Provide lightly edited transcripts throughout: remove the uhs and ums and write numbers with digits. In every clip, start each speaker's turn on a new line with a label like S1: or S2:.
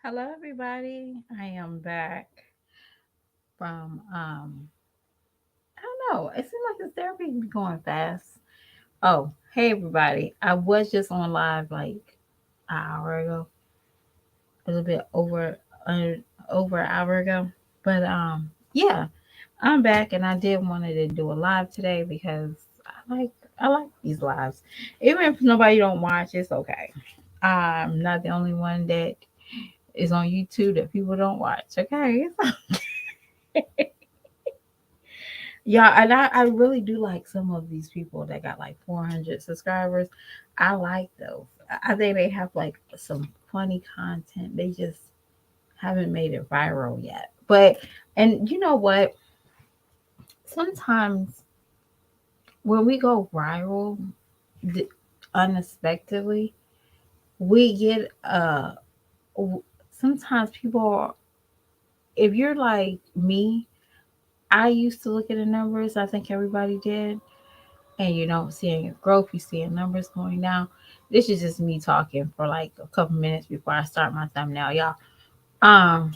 S1: Hello, everybody. I am back from I don't know. It seems like this therapy be going fast. Oh, hey everybody. I was just on live like an hour ago, a little bit over an hour ago. But yeah, I'm back and I did wanted to do a live today because I like these lives. Even if nobody don't watch, it's okay. I'm not the only one that is on YouTube that people don't watch. Okay, yeah, and I really do like some of these people that got like 400 subscribers. I like those. I think they have like some funny content. They just haven't made it viral yet. But, and you know what? Sometimes when we go viral d- unexpectedly, we get, w- sometimes people, if you're like me, I used to look at the numbers. I think everybody did and you know, seeing growth, you seeing numbers going down. This is just me talking for like a couple minutes before I start my thumbnail, y'all. Um,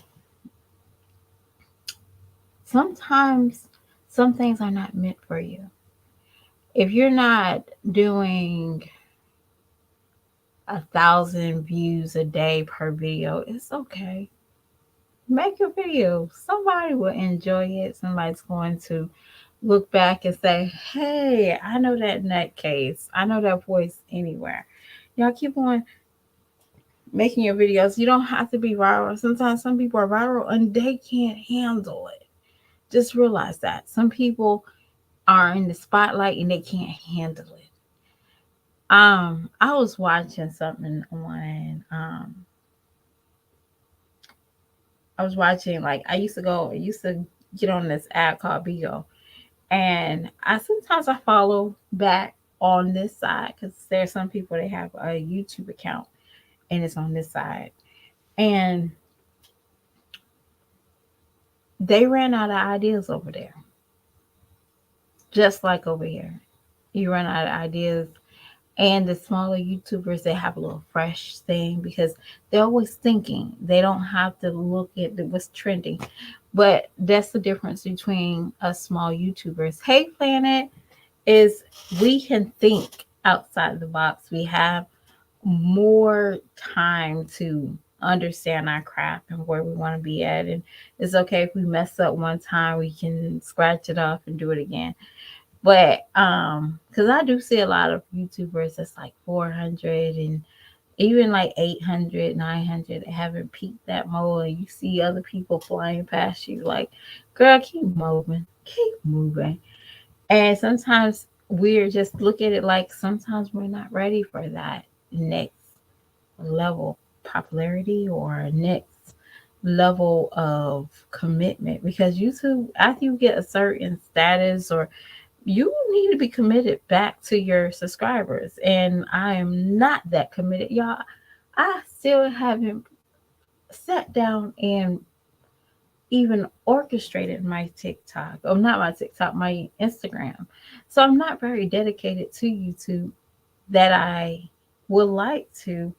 S1: Sometimes some things are not meant for you. If you're not doing 1,000 views a day per video, it's okay. Make a video. Somebody will enjoy it. Somebody's going to look back and say, "Hey, I know that nutcase. I know that voice anywhere." Y'all keep on making your videos. You don't have to be viral. Sometimes some people are viral and they can't handle it. Just realize that. Some people are in the spotlight and they can't handle it. I was watching something on I was watching like I used to get on this app called Bigo. And I follow back on this side because there's some people that have a YouTube account and it's on this side. And they ran out of ideas over there just like over here. You run out of ideas. And the smaller YouTubers, they have a little fresh thing because they're always thinking. They don't have to look at what's trending. But that's the difference between us small YouTubers. Hey Planet is we can think outside the box. We have more time to understand our craft and where we want to be at. And it's okay if we mess up one time, we can scratch it off and do it again. But because I do see a lot of YouTubers that's like 400 and even like 800, 900 that haven't peaked that more. And you see other people flying past you, like, girl, keep moving, keep moving. And sometimes we're just look at it like sometimes we're not ready for that next level popularity or next level of commitment because YouTube, after you get a certain status or you need to be committed back to your subscribers. And I am not that committed. Y'all, I still haven't sat down and even orchestrated my TikTok. Or not my TikTok, my Instagram. So I'm not very dedicated to YouTube that I would like to.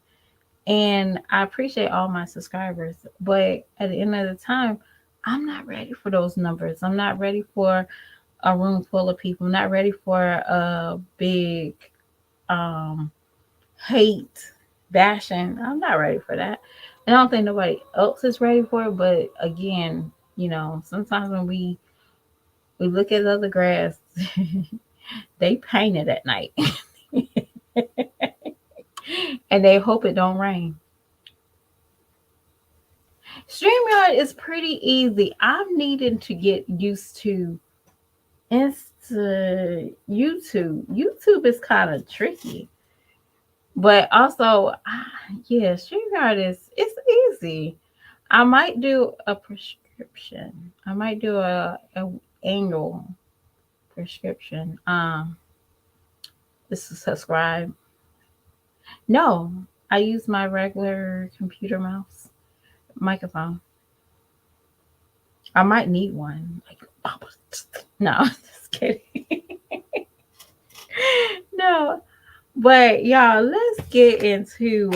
S1: And I appreciate all my subscribers. But at the end of the time, I'm not ready for those numbers. I'm not ready for a room full of people. I'm not ready for a big um, hate bashing. I'm not ready for that. And I don't think nobody else is ready for it. But again, you know, sometimes when we look at other grass, they paint it at night, and they hope it don't rain. StreamYard is pretty easy. I'm needing to get used to YouTube. YouTube is kind of tricky. But also, yeah, StreamYard is it's easy. I might do a prescription. I might do a annual prescription. This is subscribe. No, I use my regular computer mouse microphone. I might need one. Like, no, just kidding. No, but y'all, let's get into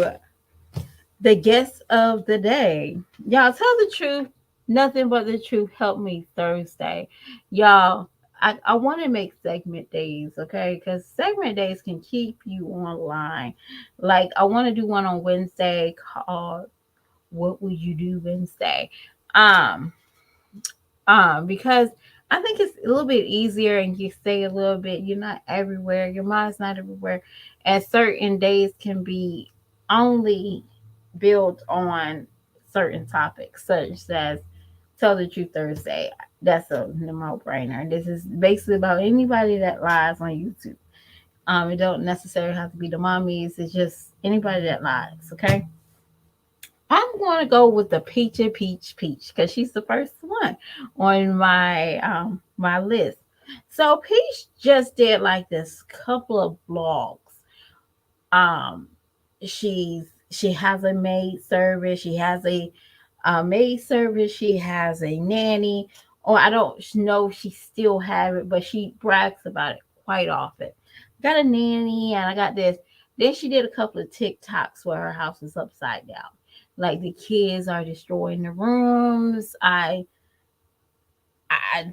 S1: The guest of the day. Y'all tell the truth. Nothing but the truth. Help me Thursday. Y'all, I want to make segment days, okay? Because segment days can keep you online. Like, I want to do one on Wednesday called What Would You Do Wednesday? Um, because I think it's a little bit easier and you stay a little bit, you're not everywhere, your mind's not everywhere. And certain days can be only built on certain topics, such as Tell the Truth Thursday. That's a no brainer. This is basically about anybody that lies on YouTube. It don't necessarily have to be the mommies, it's just anybody that lies, okay? I'm going to go with the Peachy Peach Peach because she's the first one on my list. So Peach just did like this couple of vlogs. Um, she has a maid service. She has a maid service. She has a nanny. Or I don't know if she still have it, but she brags about it quite often. Got a nanny, and I got this. Then she did a couple of TikToks where her house is upside down, like the kids are destroying the rooms. I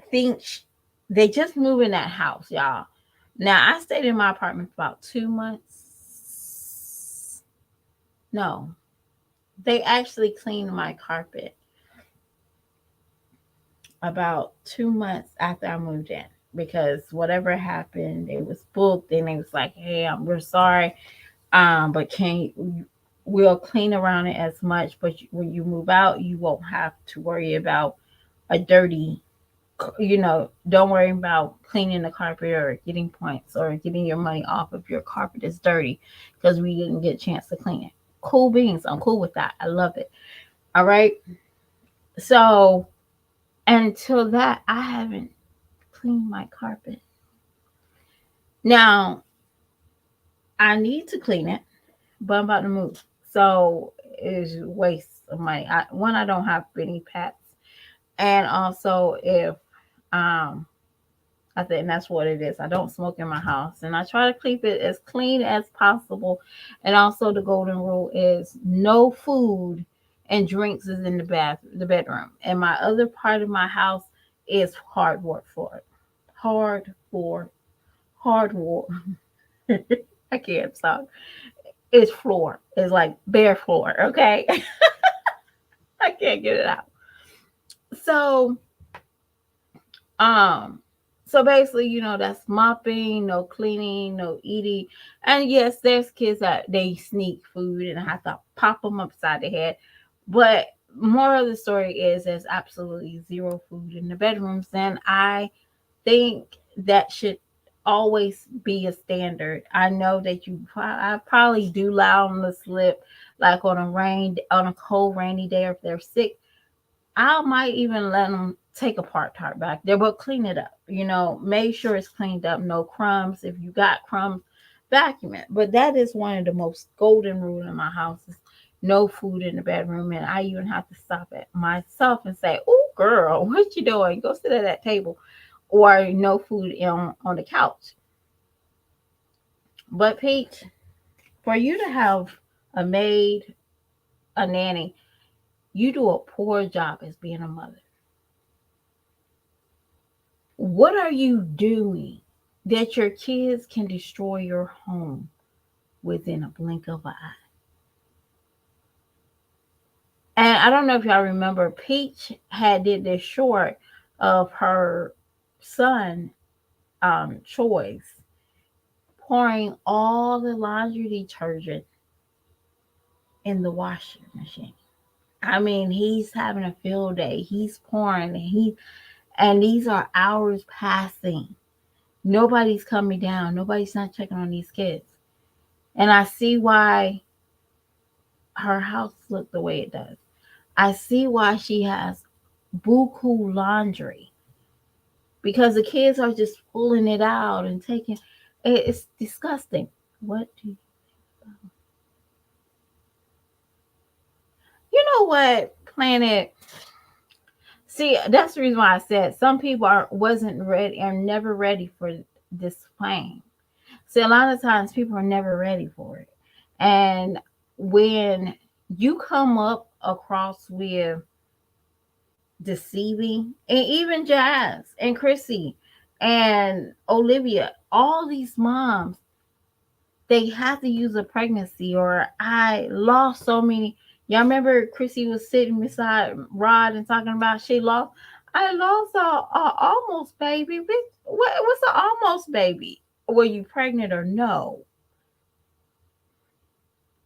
S1: think they just moved in that house, y'all. Now I stayed in my apartment for about 2 months. No, they actually cleaned my carpet about 2 months after I moved in because whatever happened, it was booked and it was like, hey, we're sorry, but we'll clean around it as much, but when you move out, you won't have to worry about a dirty, don't worry about cleaning the carpet or getting points or getting your money off if your carpet is dirty because we didn't get a chance to clean it. Cool beans. I'm cool with that. I love it. All right. So until that, I haven't cleaned my carpet. Now, I need to clean it, but I'm about to move. So it's waste of money. I don't have any pets. And also, if um I think that's what it is. I don't smoke in my house, and I try to keep it as clean as possible. And also, the golden rule is no food and drinks is in the bedroom. And my other part of my house is hardwood floor, hard floor, hardwood. I can't talk. It's floor. It's like bare floor. Okay, I can't get it out. So Um, so basically, that's mopping, no cleaning, no eating. And yes, there's kids that they sneak food and I have to pop them upside the head. But more of the story is there's absolutely zero food in the bedrooms. And I think that should always be a standard. I know that I probably do allow them to slip like on a cold rainy day, or if they're sick, I might even let them take a part tart back there, but clean it up. Make sure it's cleaned up. No crumbs. If you got crumbs, vacuum it. But that is one of the most golden rule in my house is no food in the bedroom. And I even have to stop at myself and say, "Oh, girl, what you doing? Go sit at that table," or no food on the couch. But Pete, for you to have a maid, a nanny, you do a poor job as being a mother. What are you doing that your kids can destroy your home within a blink of an eye? And I don't know if y'all remember, Peach had did this short of her son, Choice, pouring all the laundry detergent in the washing machine. I mean, he's having a field day. He's pouring, and these are hours passing. Nobody's coming down. Nobody's not checking on these kids. And I see why her house look the way it does. I see why she has buku laundry because the kids are just pulling it out and taking it's disgusting. What do you know what, Planet? See, that's the reason why I said some people wasn't ready are never ready for this plane. See, a lot of times people are never ready for it. And when you come up across with deceiving, and even Jazz and Chrissy and Olivia, all these moms, they have to use a pregnancy or I lost so many. Y'all remember Chrissy was sitting beside Rod and talking about she lost. I lost a almost baby. What's an almost baby? Were you pregnant or no?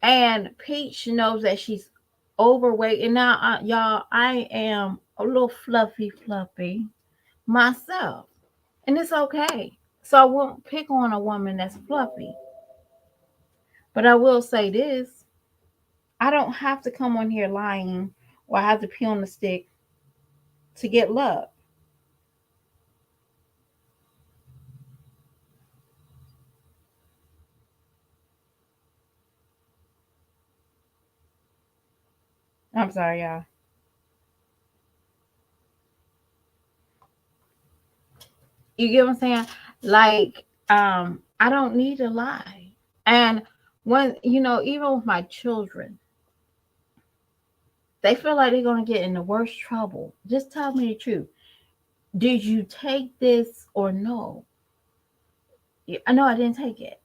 S1: And Peach knows that she's overweight. And now, y'all, I am a little fluffy myself. And it's okay. So I won't pick on a woman that's fluffy. But I will say this, I don't have to come on here lying or I have to pee on the stick to get love. I'm sorry, y'all. You get what I'm saying? Like, I don't need to lie. And when, even with my children, they feel like they're going to get in the worst trouble. Just tell me the truth. Did you take this or no? I know I didn't take it.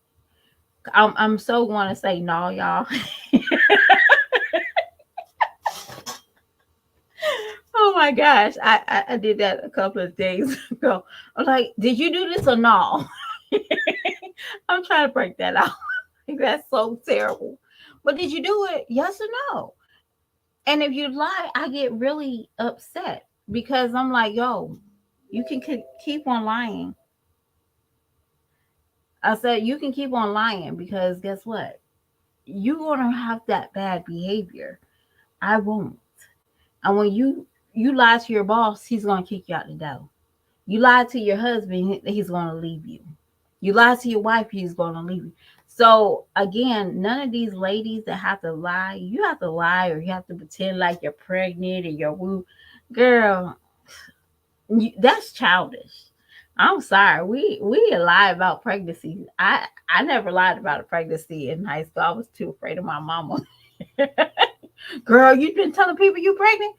S1: I'm so going to say no, y'all. Oh my gosh, I did that a couple of days ago. I'm like, did you do this or no? I'm trying to break that out. That's so terrible. But did you do it? Yes or no? And if you lie, I get really upset because I'm like, yo, you can keep on lying. I said you can keep on lying because guess what? You're gonna have that bad behavior. I won't. And when you lie to your boss, he's gonna kick you out the door. You lie to your husband, he's gonna leave you. You lie to your wife, he's gonna leave you. So again, none of these ladies that have to lie, you have to lie or you have to pretend like you're pregnant or you're woo. Girl, that's childish. I'm sorry. We lie about pregnancy. I never lied about a pregnancy in high school. I was too afraid of my mama. Girl, you been telling people you pregnant?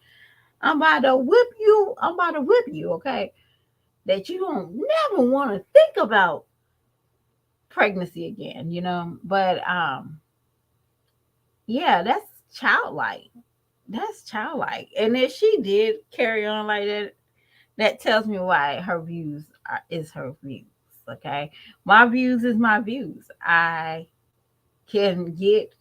S1: I'm about to whip you. I'm about to whip you, okay? That you don't never want to think about pregnancy again. But yeah, that's childlike. That's childlike. And if she did carry on like that, that tells me why her views is her views. Okay, my views is my views. I can get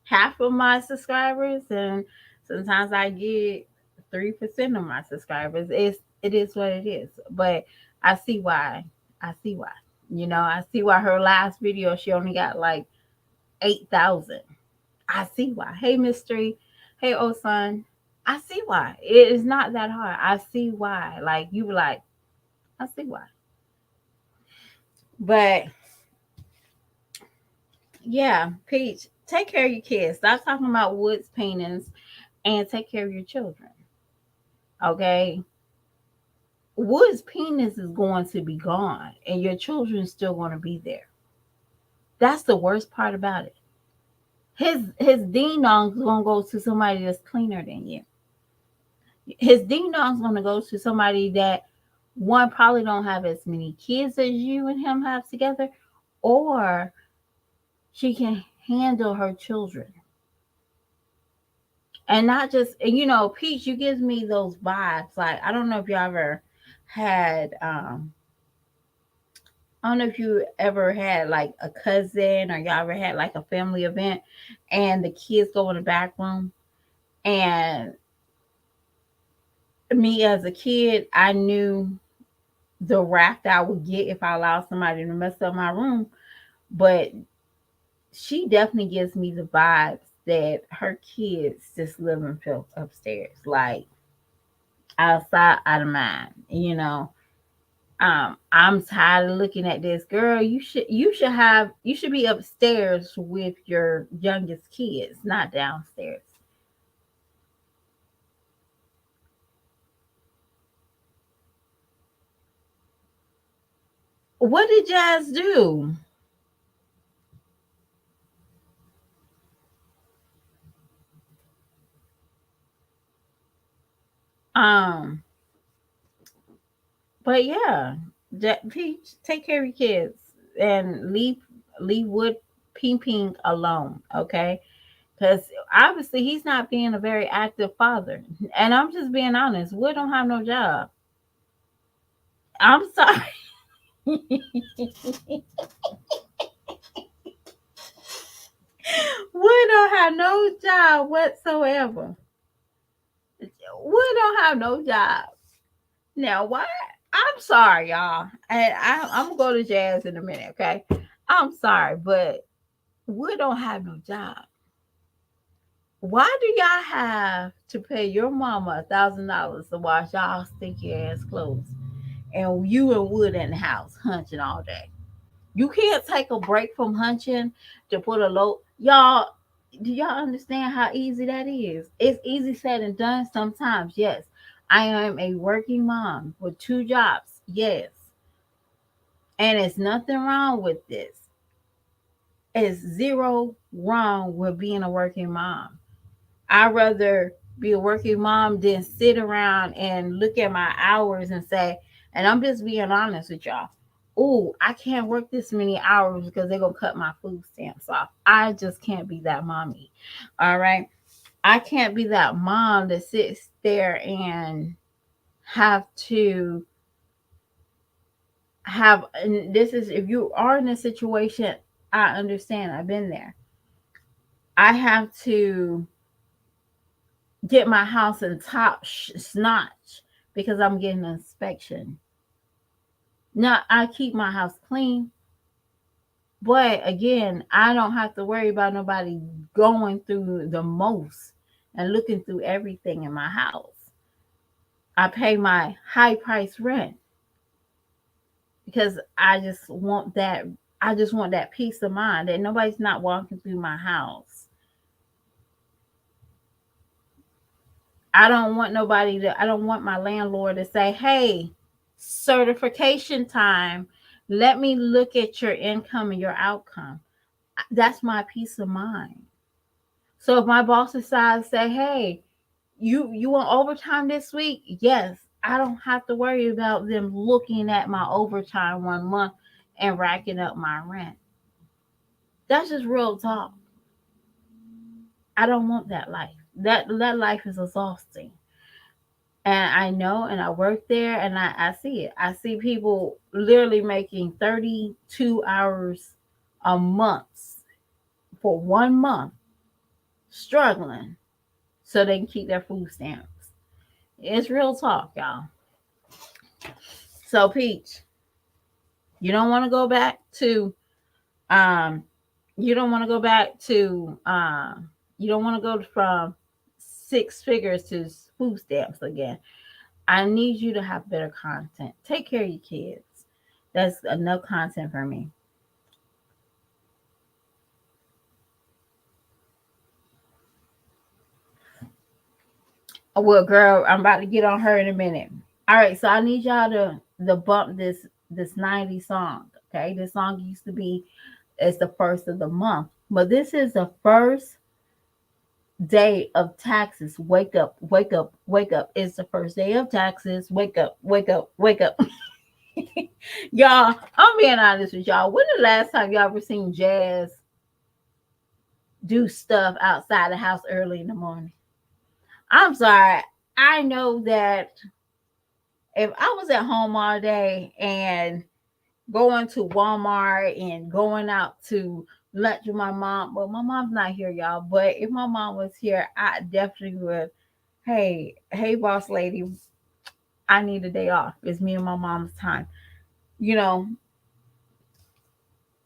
S1: half of my subscribers, and sometimes I get 3% of my subscribers. It is what it is. But I see why. I see why. I see why her last video she only got like 8,000. I see why. Hey, Mystery. Hey, old son. I see why. It is not that hard. I see why. Like you were like, I see why. But yeah, Peach, take care of your kids. Stop talking about woods paintings and take care of your children. Okay. Wood's penis is going to be gone and your children's still going to be there. That's the worst part about it. His ding dong's gonna go to somebody that's cleaner than you. His ding dong's gonna go to somebody that one probably don't have as many kids as you and him have together, or she can handle her children. And not just Peach, you gives me those vibes. Like I don't know if you ever had I don't know if you ever had like a cousin or y'all ever had like a family event and the kids go in the back room. And me as a kid, I knew the wrath that I would get if I allowed somebody to mess up my room. But she definitely gives me the vibes that her kids just live in filth upstairs. Like outside, out of mind. I'm tired of looking at this girl. You should be upstairs with your youngest kids, not downstairs. What did Jazz do? Um, but yeah, Peach, take care of your kids and leave Wood Ping Ping alone, okay? Because obviously he's not being a very active father, and I'm just being honest. Wood don't have no job. I'm sorry. Wood don't have no job whatsoever. Wood don't have no job. Now, why? I'm sorry, y'all. And I'm gonna go to Jazz in a minute, okay? I'm sorry, but Wood don't have no job. Why do y'all have to pay your mama $1,000 to wash y'all stinky ass clothes, and you and Wood in the house hunching all day? You can't take a break from hunching to put a load. Y'all, do y'all understand how easy that is? It's easy said and done sometimes, yes. I am a working mom with 2 jobs, yes. And it's nothing wrong with this. It's zero wrong with being a working mom. I'd rather be a working mom than sit around and look at my hours and say, and I'm just being honest with y'all. Oh, I can't work this many hours because they're gonna cut my food stamps off. I just can't be that mommy. All right. I can't be that mom that sits there and have to have, and this is, if you are in a situation, I understand. I've been there. I have to get my house in top notch because I'm getting an inspection. Now, I keep my house clean, but again, I don't have to worry about nobody going through the most and looking through everything in my house. I pay my high price rent because I just want that peace of mind that nobody's not walking through my house. I don't want my landlord to say, "Hey, certification time. Let me look at your income and your outcome." That's my peace of mind. So if my boss decides to say, "Hey, you want overtime this week?" Yes, I don't have to worry about them looking at my overtime 1 month and racking up my rent. That's just real talk. I don't want that life. That life is exhausting. And I know, and I work there, and I see it. I see people literally making 32 hours a month for 1 month, struggling so they can keep their food stamps. It's real talk, y'all. So, Peach, you don't want to go back to, um, you don't want to go back to, you don't want to go from 6 figures to food stamps again. I need you to have better content. Take care of your kids. That's enough content for me. Well, girl, I'm about to get on her in a minute. All right, so I need y'all to bump this 90 song. Okay, this song used to be, it's the first of the month, but this is the first day of taxes. Wake up, wake up, wake up. It's the first day of taxes. Wake up, wake up, wake up. Y'all, I'm being honest with y'all. When the last time y'all ever seen Jazz do stuff outside the house early in the morning? I'm sorry. I know that if I was at home all day and going to Walmart and going out to lunch with my mom, well, my mom's not here, y'all, but if my mom was here, I definitely would. Hey, boss lady, I need a day off. It's me and my mom's time. You know,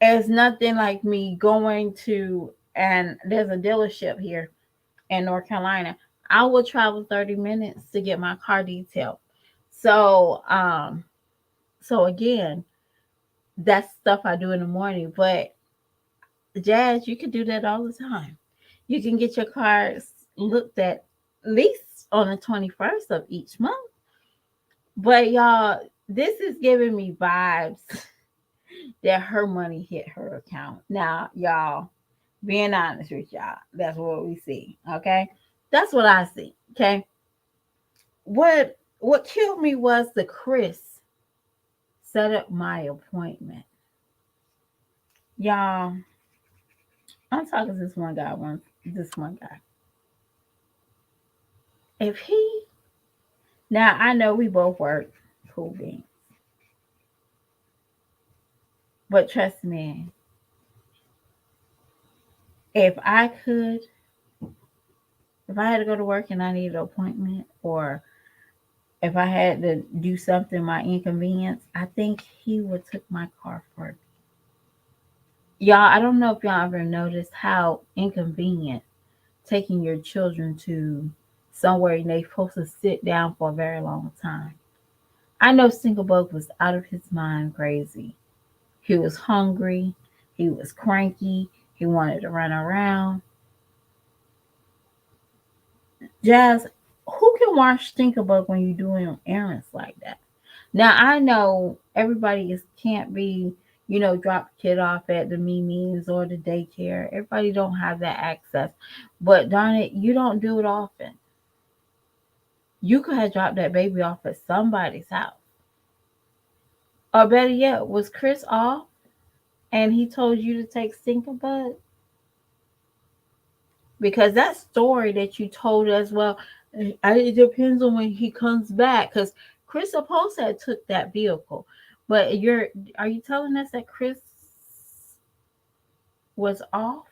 S1: it's nothing like me going to, and there's a dealership here in North Carolina. I will travel 30 minutes to get my car detailed. So, so again, that's stuff I do in the morning. But Jazz, you can do that all the time. You can get your cars looked at least on the 21st of each month. But y'all, this is giving me vibes that her money hit her account. Now, y'all, being honest with y'all, that's what we see. Okay. That's what I see. Okay. What killed me was the Chris set up my appointment. Y'all, I'm talking to this one guy. If he Now I know we both work cool beans, but trust me, if I could, if I had to go to work and I needed an appointment, or if I had to do something my inconvenience, I think he would took my car for me. Y'all, I don't know if y'all ever noticed how inconvenient taking your children to somewhere and they supposed to sit down for a very long time. I know Single Bug was out of his mind crazy. He was hungry. He was cranky. He wanted to run around. Jazz, who can watch Stinkerbug when you're doing errands like that? Now I know everybody can't be, drop kid off at the Mimi's or the daycare. Everybody don't have that access. But darn it, you don't do it often. You could have dropped that baby off at somebody's house. Or better yet, was Chris off and he told you to take Stinkerbug? Because that story that you told us, well, it depends on when he comes back. Because Chris supposed to have took that vehicle, but are you telling us that Chris was off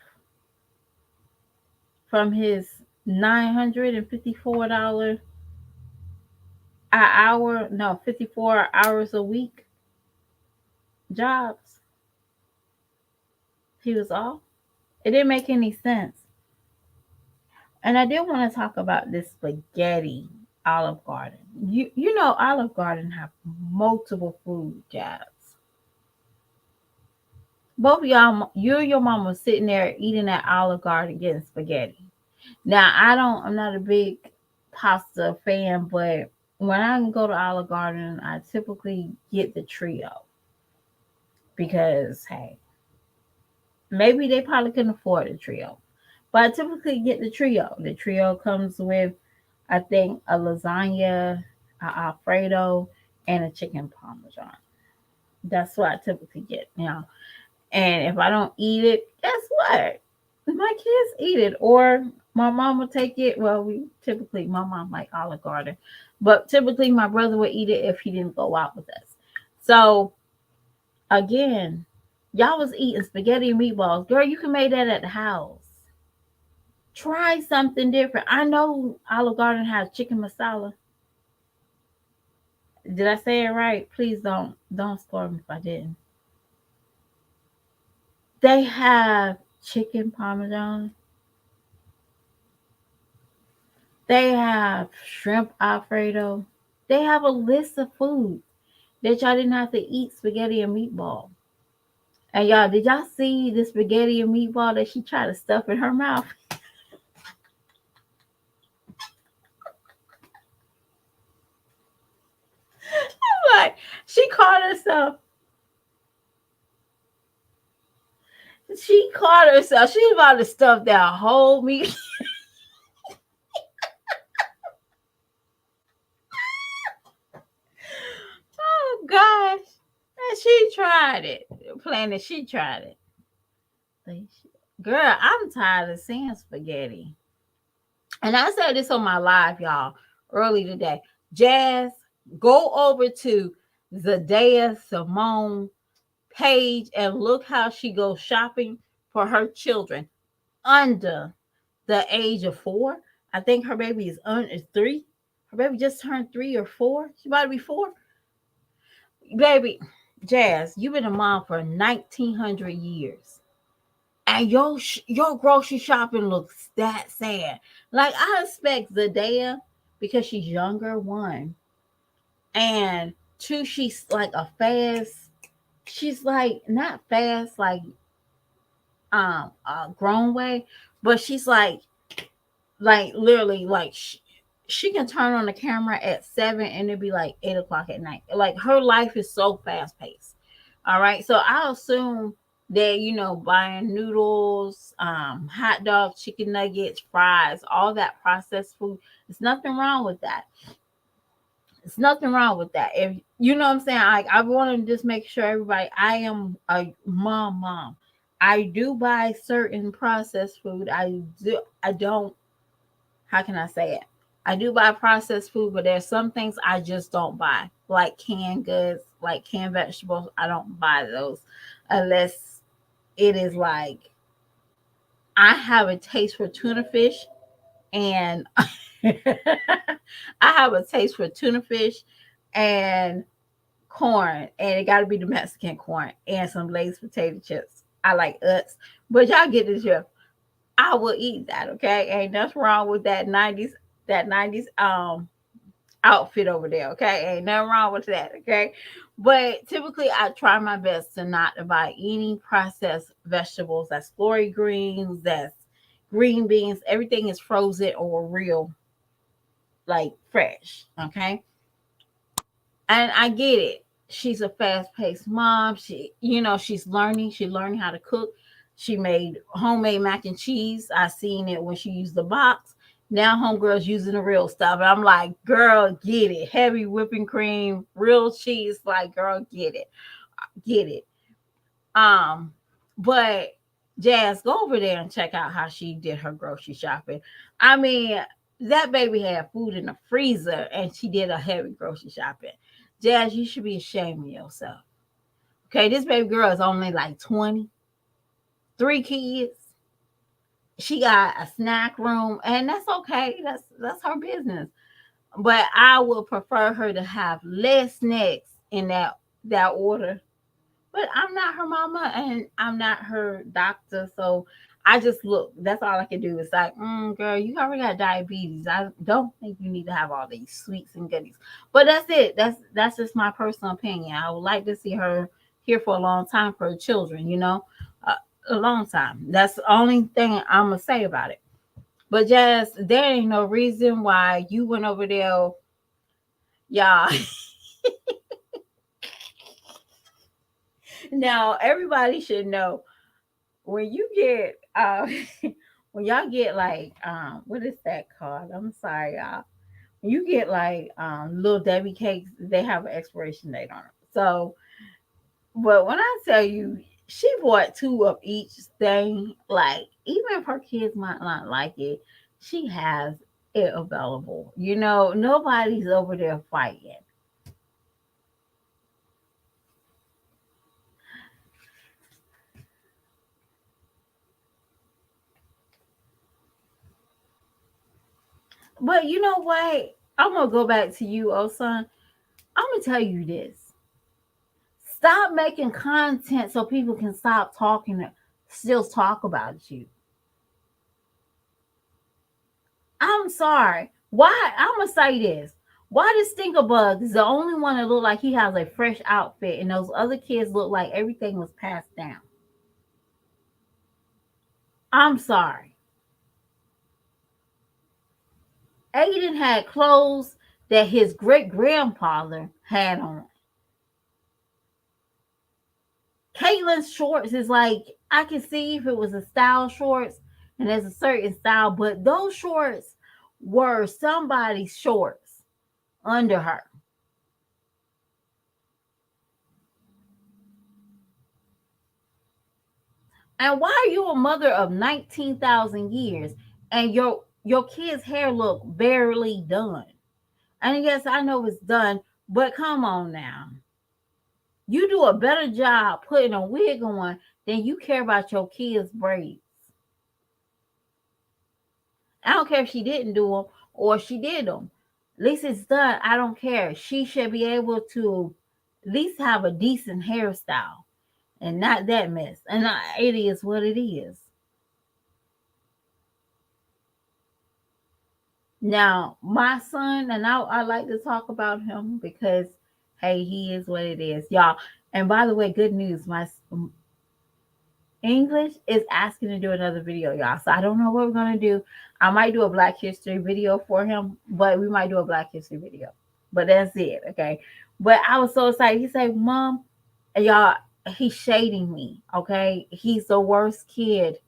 S1: from his $954 an hour? No, 54 hours a week jobs. He was off. It didn't make any sense. And I did want to talk about this spaghetti Olive Garden. You know Olive Garden have multiple food jobs. Both of y'all, you and your mama sitting there eating at Olive Garden getting spaghetti. Now I'm not a big pasta fan, but when I go to Olive Garden, I typically get the trio because hey, maybe they probably couldn't afford the trio. But I typically get the trio. The trio comes with, I think, a lasagna, a Alfredo, and a chicken parmesan. That's what I typically get now. And if I don't eat it, guess what? My kids eat it, or my mom will take it. Well, my mom like Olive Garden, but typically my brother would eat it if he didn't go out with us. So again, y'all was eating spaghetti and meatballs. Girl, you can make that at the house. Try something different. I know Olive Garden has chicken masala. Did I say it right? Please don't score me if I didn't. They have chicken parmesan. They have shrimp Alfredo. They have a list of food that y'all didn't have to eat spaghetti and meatball. And y'all, did y'all see the spaghetti and meatball that she tried to stuff in her mouth? Like she caught herself. She caught herself. She was about to stuff that whole meat. Oh gosh. And she tried it. Planet, she tried it. Girl, I'm tired of seeing spaghetti. And I said this on my live, y'all, early today. Jazz, go over to Zendaya Simone page and look how she goes shopping for her children under the age of 4. I think her baby is 3. Her baby just turned 3 or 4. She about to be 4. Baby, Jazz, you've been a mom for 1900 years. And your grocery shopping looks that sad. Like I expect Zendaya, because she's younger, one, and two, she's like a fast. She's like not fast, like a grown way, but she's like literally like she can turn on the camera at 7 and it'd be like 8 o'clock at night. Like her life is so fast paced. All right, so I assume that buying noodles, hot dogs, chicken nuggets, fries, all that processed food. There's nothing wrong with that. There's nothing wrong with that. If you know what I'm saying, I want to just make sure everybody, I am a mom. I do buy certain processed food. I don't, how can I say it? I do buy processed food, but there's some things I just don't buy. Like canned goods, like canned vegetables. I don't buy those unless it is like I have a taste for tuna fish and I have a taste for tuna fish and corn, and it got to be the Mexican corn and some Lay's potato chips. I like Utz, but y'all get the drift. I will eat that. Okay, ain't nothing wrong with that 90s outfit over there. Okay, ain't nothing wrong with that. Okay, but typically I try my best to not buy any processed vegetables. That's glory greens. That's green beans. Everything is frozen or real, like fresh. Okay, and I get it. She's a fast-paced mom. She's learning. She learning how to cook. She made homemade mac and cheese. I seen it when she used the box. Now homegirl's using the real stuff. And I'm like, girl, get it. Heavy whipping cream, real cheese. Like, girl, get it. Get it. Um, but Jazz, go over there and check out how she did her grocery shopping. I mean, that baby had food in the freezer and she did a heavy grocery shopping. Jazz, you should be ashamed of yourself. Okay, this baby girl is only like 20, 3 kids. She got a snack room, and that's okay. That's her business. But I would prefer her to have less snacks in that order. But I'm not her mama and I'm not her doctor, so I just look. That's all I can do. It's like, girl, you already got diabetes. I don't think you need to have all these sweets and goodies. But that's it. That's just my personal opinion. I would like to see her here for a long time for her children. Uh, a long time. That's the only thing I'm gonna say about it. But Jazz, there ain't no reason why you went over there, y'all. Now everybody should know when you get when y'all get like what is that called? I'm sorry, y'all. When you get like little Debbie cakes, they have an expiration date on it. So, but when I tell you she bought two of each thing, like even if her kids might not like it, she has it available. Nobody's over there fighting. But you know what? I'm gonna go back to you, oh son. I'm gonna tell you this. Stop making content so people can stop talking, still talk about you. I'm sorry. Why? I'm gonna say this. Why does Stinkerbug is the only one that look like he has a fresh outfit, and those other kids look like everything was passed down? I'm sorry. Aiden had clothes that his great grandfather had on. Caitlin's shorts is like I can see if it was a style shorts and there's a certain style, but those shorts were somebody's shorts under her. And why are you a mother of 19,000 years and your kid's hair look barely done? And yes, I know it's done, but come on now. You do a better job putting a wig on than you care about your kids' braids. I don't care if she didn't do them or she did them. At least it's done. I don't care. She should be able to at least have a decent hairstyle and not that mess. And it is what it is. Now, my son, and I like to talk about him because, hey, he is what it is, y'all. And by the way, good news, my English is asking to do another video, y'all. So I don't know what we're gonna do. I might do a Black History video for him, but we might do a Black History video. But that's it, okay. But I was so excited. He said, "Mom, y'all, he's shading me, okay? He's the worst kid,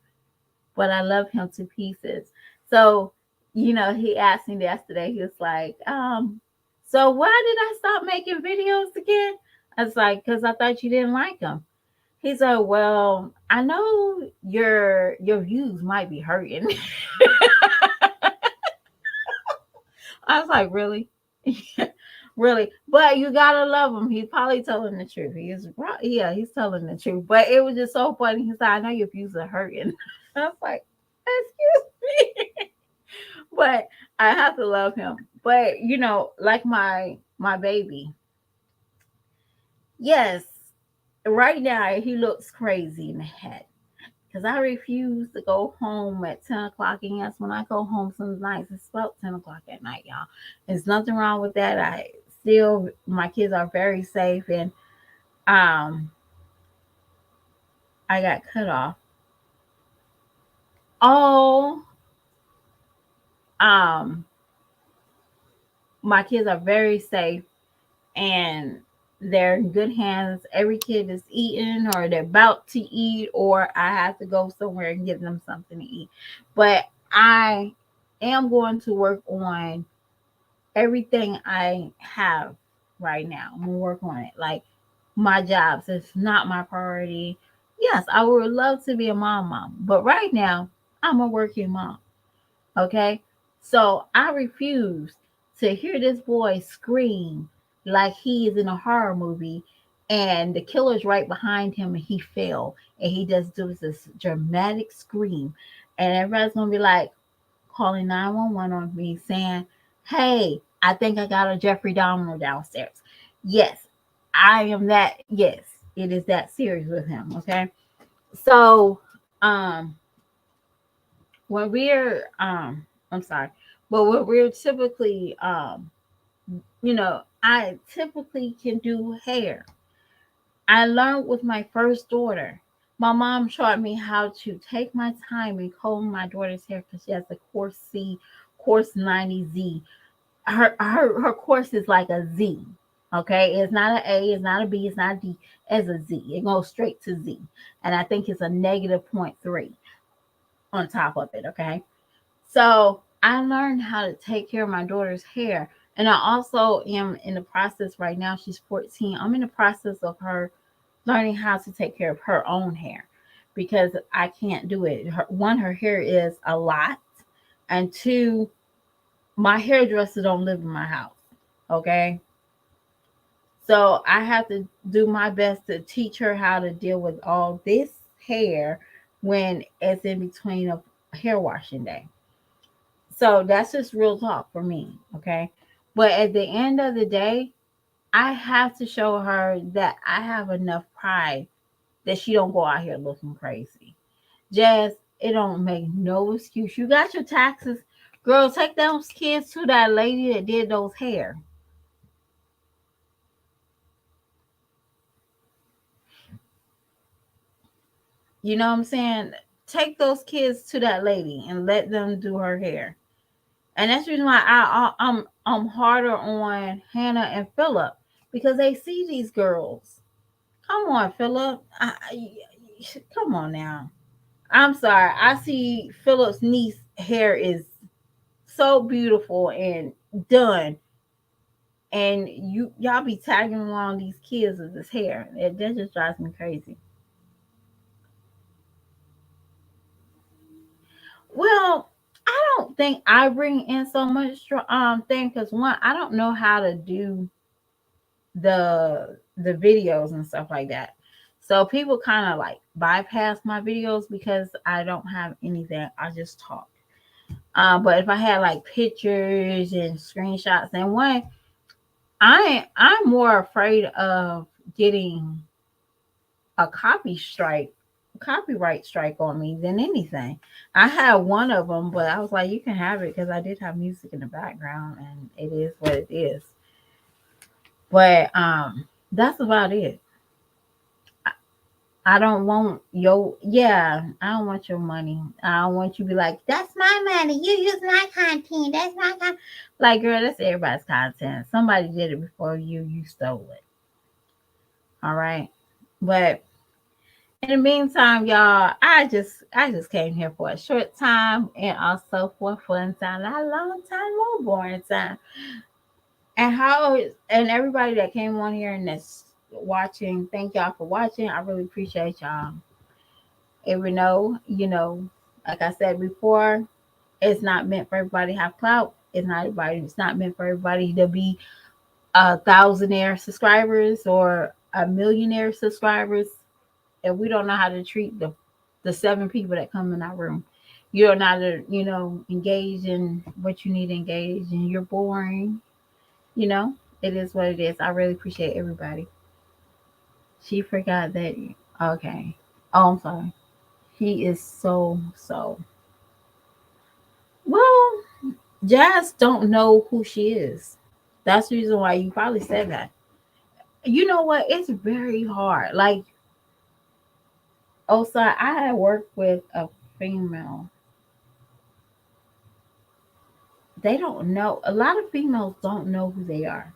S1: but I love him to pieces." So, he asked me yesterday. He was like, So why did I stop making videos again? I was like, because I thought you didn't like them. He said, well, I know your views might be hurting. I was like, really? Really? But you gotta love him. He's probably telling the truth. He is right. Yeah, he's telling the truth. But it was just so funny. He said, I know your views are hurting. I was like, excuse me. But I have to love him. But like my baby, yes, right now he looks crazy in the head. Because I refuse to go home at 10 o'clock. And yes, when I go home some nights, it's about 10 o'clock at night, y'all. There's nothing wrong with that. My kids are very safe. And um, I got cut off. Oh, um, my kids are very safe and they're in good hands. Every kid is eating or they're about to eat, or I have to go somewhere and give them something to eat. But I am going to work on everything I have right now. I'm gonna work on it. Like my jobs, it's not my priority. Yes, I would love to be a mom, but right now I'm a working mom. Okay, so I refuse to hear this boy scream like he is in a horror movie, and the killer's right behind him, and he fell, and he just does this dramatic scream, and everybody's gonna be like, calling 911 on me saying, hey, I think I got a Jeffrey Dahmer downstairs. Yes, I am that. Yes, it is that serious with him. Okay. So, um, when I'm sorry, but when we're typically, I typically can do hair. I learned with my first daughter. My mom taught me how to take my time and comb my daughter's hair because she has a course C, course 90Z. Her course is like a Z. Okay, it's not an A, it's not a B, it's not a D, it's a Z. It goes straight to Z, and I think it's a negative point .3 on top of it. Okay, so I learned how to take care of my daughter's hair, and I also am in the process right now. She's 14. I'm in the process of her learning how to take care of her own hair because I can't do it. Her hair is a lot, and two, my hairdresser don't live in my house. Okay. So I have to do my best to teach her how to deal with all this hair when it's in between of hair washing day. So that's just real talk for me. Okay. But at the end of the day, I have to show her that I have enough pride that she don't go out here looking crazy. Jazz, it don't make no excuse. You got your taxes. Girl, take those kids to that lady that did those hair. You know what I'm saying? Take those kids to that lady and let them do her hair. And that's the reason why I'm harder on Hannah and Philip because they see these girls. Come on, Philip. Come on now. I'm sorry. I see Philip's niece hair is so beautiful and done, and y'all be tagging along these kids with this hair. That just drives me crazy. Well, I don't think I bring in so much thing because one, I don't know how to do the the videos and stuff like that. So people kind of like bypass my videos because I don't have anything. I just talk. But if I had like pictures and screenshots, and one, I'm more afraid of getting a copyright strike on me than anything. I had one of them, but I was like, you can have it because I did have music in the background, and it is what it is. But that's about it. I don't want your yeah. I don't want your money. I don't want you to be like, that's my money. You use my content. That's my content. Like, girl, that's everybody's content. Somebody did it before you. You stole it. All right. But in the meantime, y'all, I just came here for a short time and also for a fun time, not a long time, more boring time. And and everybody that came on here and that's watching, thank y'all for watching. I really appreciate y'all. Even though, like I said before, it's not meant for everybody to have clout. It's not meant for everybody to be a thousandaire subscribers or a millionaire subscribers. If we don't know how to treat the seven people that come in our room, you don't know how to, engage in what you need to engage in. You're boring, you know. It is what it is. I really appreciate everybody. She forgot that. Okay. Oh, I'm sorry. She is so. Well, Jazz don't know who she is. That's the reason why you probably said that. You know what? It's very hard. Like, so I had worked with a female. They don't know. A lot of females don't know who they are.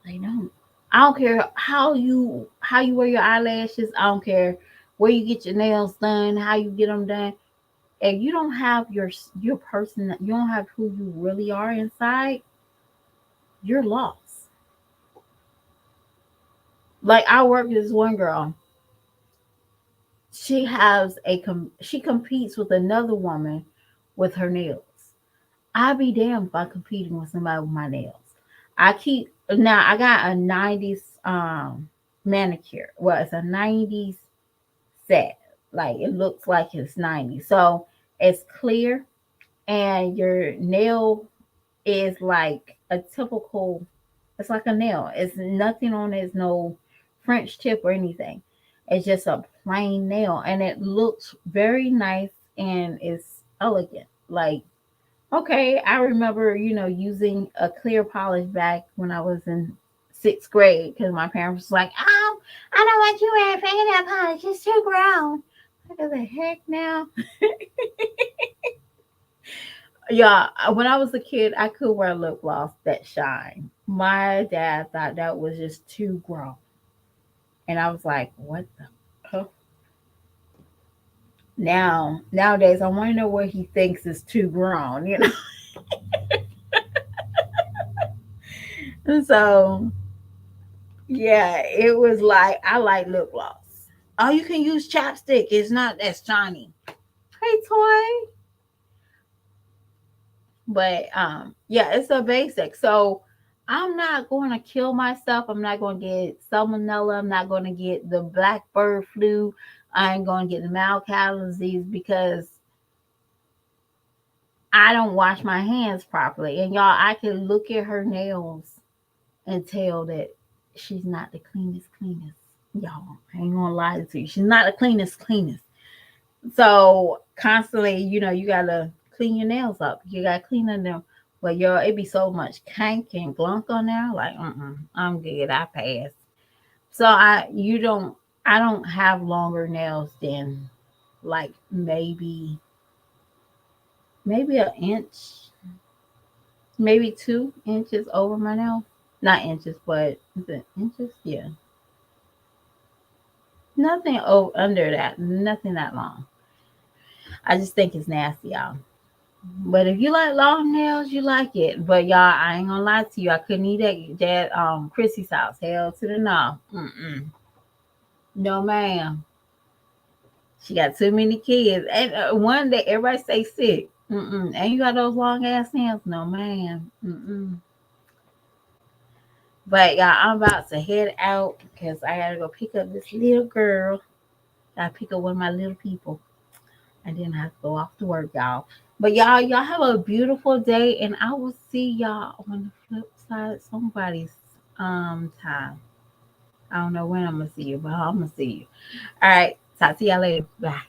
S1: They don't. I don't care how you wear your eyelashes. I don't care where you get your nails done, how you get them done. If you don't have your person, you don't have who you really are inside, you're lost. Like I work with this one girl. She competes with another woman with her nails. I'd be damned if I competing with somebody with my nails. I got a 90s manicure. Well, it's a 90s set. Like it looks like it's 90s. So it's clear and your nail is like a typical, it's like a nail. It's nothing on it, it's no French tip or anything. It's just a plain nail and it looks very nice and it's elegant. Like, okay, I remember, using a clear polish back when I was in sixth grade because my parents was like, oh, I don't want you wearing fingernail polish. It's too grown. What the heck now? Yeah, when I was a kid, I could wear lip gloss that shine. My dad thought that was just too grown. And I was like, what the huh? Nowadays, I want to know what he thinks is too grown. And so, yeah, it was like, I like lip gloss. Oh, you can use chapstick. It's not as shiny. Hey, toy. But yeah, it's a basic. So I'm not going to kill myself. I'm not going to get salmonella. I'm not going to get the black bird flu. I ain't going to get the mouth disease because I don't wash my hands properly. And y'all, I can look at her nails and tell that she's not the cleanest. Y'all, I ain't gonna lie to you. She's not the cleanest. So constantly, you gotta clean your nails up. You gotta clean them. But yo, it be so much kank and glunk on there. Like, I'm good. I pass. So I don't have longer nails than like maybe an inch, maybe 2 inches over my nail. Not inches, but is it inches? Yeah. Nothing under that. Nothing that long. I just think it's nasty, y'all. But if you like long nails, you like it. But y'all, I ain't gonna lie to you. I couldn't eat that Chrissy's house. Hell to the no. Mm-mm. No, ma'am. She got too many kids. And one day everybody stay sick. Mm-mm. And you got those long ass nails? No, ma'am. Mm-mm. But y'all, I'm about to head out because I gotta go pick up this little girl. I pick up one of my little people. And then I have to go off to work, y'all. But y'all have a beautiful day, and I will see y'all on the flip side somebody's time. I don't know when I'm gonna see you, but I'm gonna see you. All right, talk to y'all later. Bye.